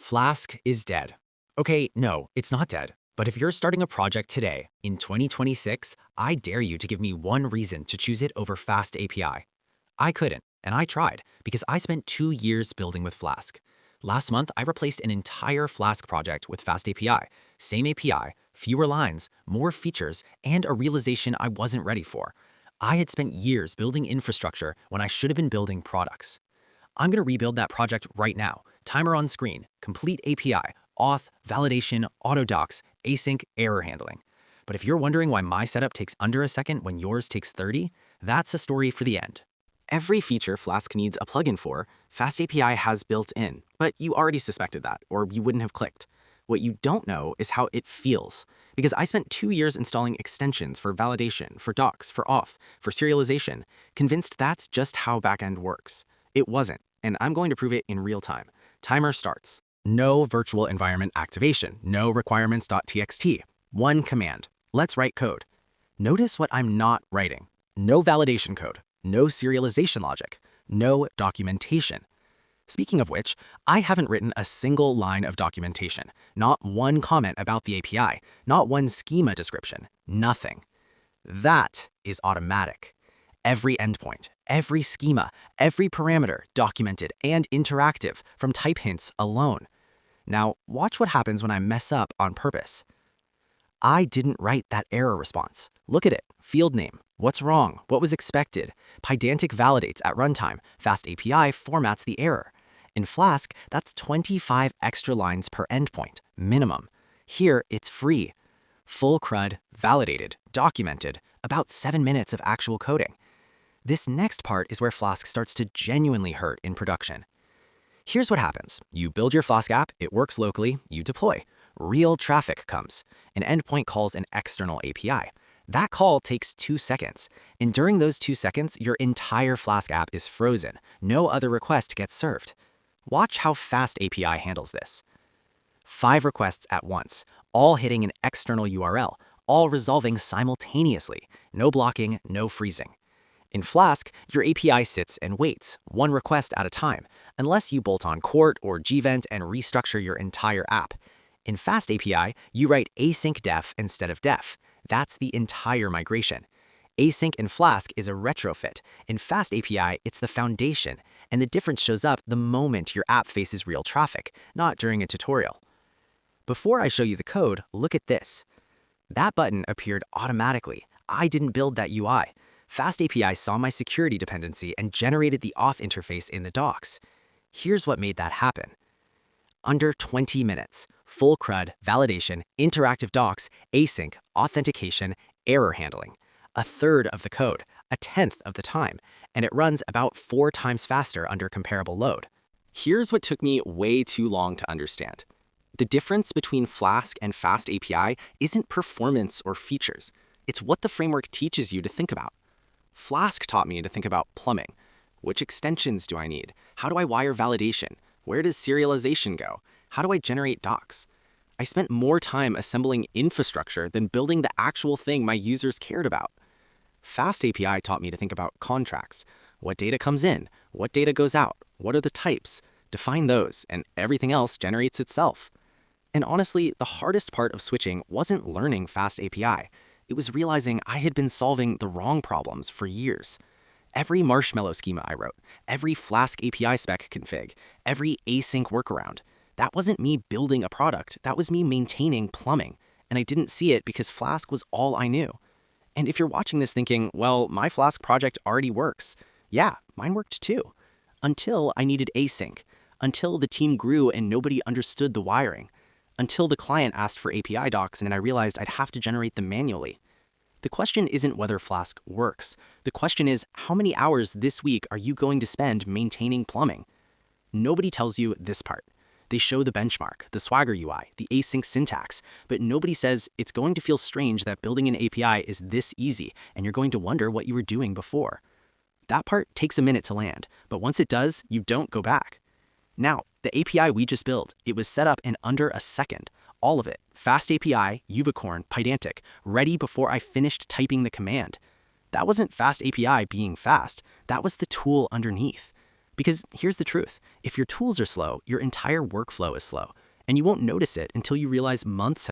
Flask is dead. Okay, no, it's not dead. But if you're starting a project today, in 2026, I dare you to give me one reason to choose it over FastAPI. I couldn't, and I tried, because I spent 2 years building with Flask. Last month, I replaced an entire Flask project with FastAPI. Same API, fewer lines, more features, and a realization I wasn't ready for. I had spent years building infrastructure when I should have been building products. I'm going to rebuild that project right now. Timer on screen, complete API, auth, validation, autodocs, async, error handling. But if you're wondering why my setup takes under a second when yours takes 30, that's a story for the end. Every feature Flask needs a plugin for, FastAPI has built in, but you already suspected that, or you wouldn't have clicked. What you don't know is how it feels, because I spent 2 years installing extensions for validation, for docs, for auth, for serialization, convinced that's just how backend works. It wasn't, and I'm going to prove it in real time. Timer starts. No virtual environment activation, no requirements.txt. One command. Let's write code. Notice what I'm not writing. No validation code, no serialization logic, no documentation. Speaking of which, I haven't written a single line of documentation, not one comment about the API, not one schema description, nothing. That is automatic. Every endpoint, every schema, every parameter documented and interactive from type hints alone. Now, watch what happens when I mess up on purpose. I didn't write that error response. Look at it. Field name. What's wrong? What was expected? Pydantic validates at runtime. FastAPI formats the error. In Flask, that's 25 extra lines per endpoint, minimum. Here, it's free. Full CRUD, validated, documented, about 7 minutes of actual coding. This next part is where Flask starts to genuinely hurt in production. Here's what happens. You build your Flask app, it works locally, you deploy. Real traffic comes. An endpoint calls an external API. That call takes 2 seconds, and during those 2 seconds, your entire Flask app is frozen. No other request gets served. Watch how FastAPI handles this. 5 requests at once, all hitting an external URL, all resolving simultaneously. No blocking, no freezing. In Flask, your API sits and waits, one request at a time, unless you bolt on Quart or gvent and restructure your entire app. In FastAPI, you write async def instead of def. That's the entire migration. Async in Flask is a retrofit. In FastAPI, it's the foundation, and the difference shows up the moment your app faces real traffic, not during a tutorial. Before I show you the code, look at this. That button appeared automatically. I didn't build that UI. FastAPI saw my security dependency and generated the auth interface in the docs. Here's what made that happen. Under 20 minutes, full CRUD, validation, interactive docs, async, authentication, error handling. 1/3 of the code, 1/10 of the time, and it runs about 4 times faster under comparable load. Here's what took me way too long to understand. The difference between Flask and FastAPI isn't performance or features. It's what the framework teaches you to think about. Flask taught me to think about plumbing. Which extensions do I need? How do I wire validation? Where does serialization go? How do I generate docs? I spent more time assembling infrastructure than building the actual thing my users cared about. FastAPI taught me to think about contracts. What data comes in? What data goes out? What are the types? Define those, and everything else generates itself. And honestly, the hardest part of switching wasn't learning FastAPI. It was realizing I had been solving the wrong problems for years. Every Marshmallow schema I wrote, every Flask API spec config, every async workaround, that wasn't me building a product, that was me maintaining plumbing. And I didn't see it because Flask was all I knew. And if you're watching this thinking, well, my Flask project already works. Yeah, mine worked too. Until I needed async. Until the team grew and nobody understood the wiring. Until the client asked for API docs and I realized I'd have to generate them manually. The question isn't whether Flask works. The question is, how many hours this week are you going to spend maintaining plumbing? Nobody tells you this part. They show the benchmark, the Swagger UI, the async syntax, but nobody says it's going to feel strange that building an API is this easy and you're going to wonder what you were doing before. That part takes a minute to land, but once it does, you don't go back. Now, the API we just built, it was set up in under a second. All of it, FastAPI, Unicorn, Pydantic, ready before I finished typing the command. That wasn't FastAPI being fast, that was the tool underneath. Because here's the truth. If your tools are slow, your entire workflow is slow, and you won't notice it until you realize months